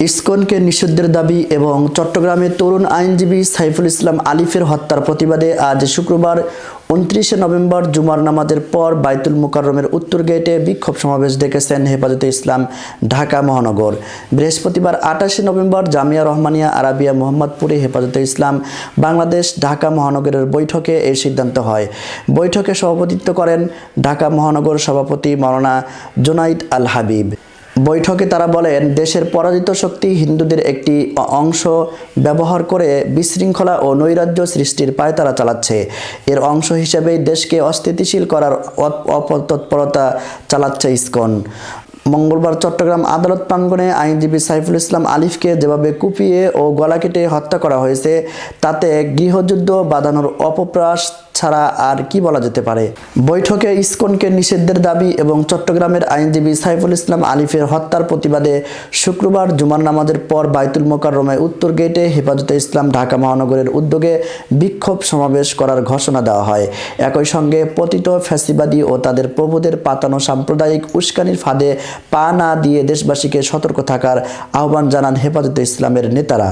ইসকনকে নিষিদ্ধের দাবি এবং চট্টগ্রামে তরুণ আইনজীবী সাইফুল ইসলাম আলিফের হত্যার প্রতিবাদে আজ শুক্রবার ২৯শে নভেম্বর জুমার নামাজের পর বাইতুল মোকাররমের উত্তর গেটে বিক্ষোভ সমাবেশ ডেকেছেন হেফাজতে ইসলাম ঢাকা মহানগর। বৃহস্পতিবার ২৮শে নভেম্বর জামিয়া রহমানিয়া আরাবিয়া মোহাম্মদপুরে হেফাজতে ইসলাম বাংলাদেশ ঢাকা মহানগরের বৈঠকে এই সিদ্ধান্ত হয়। বৈঠকে সভাপতিত্ব করেন ঢাকা মহানগর সভাপতি মাওলানা জুনাইদ আল হাবিব। বৈঠকে তারা বলেন, দেশের পরাজিত শক্তি হিন্দুদের একটি অংশ ব্যবহার করে বিশৃঙ্খলা ও নৈরাজ্য সৃষ্টির পায়তারা চালাচ্ছে। এর অংশ হিসেবেই দেশকে অস্থিতিশীল করার অপতৎপরতা চালাচ্ছে ইসকন। মঙ্গলবার চট্টগ্রাম আদালত প্রাঙ্গণে আইনজীবী সাইফুল ইসলাম আলিফকে যেভাবে কুপিয়ে ও গলা কেটে হত্যা করা হয়েছে তাতে গৃহযুদ্ধ বাঁধানোর অপপ্রয়াস ছাড়া আর কি বলা যেতে পারে। বৈঠকে ইসকনকে নিষিদ্ধের দাবি এবং চট্টগ্রামের আইনজীবী সাইফুল ইসলাম আলিফের হত্যার প্রতিবাদে শুক্রবার জুমার নামাজের পর বাইতুল মোকাররমে উত্তর গেটে হেফাজতে ইসলাম ঢাকা মহানগরের উদ্যোগে বিক্ষোভ সমাবেশ করার ঘোষণা দেওয়া হয়। একই সঙ্গে পতিত ফ্যাসিবাদী ও তাদের প্রভুদের পাতানো সাম্প্রদায়িক উস্কানির ফাঁদে পা না দিয়ে দেশবাসীকে সতর্ক থাকার আহ্বান জানান হেফাজতে ইসলামের নেতারা।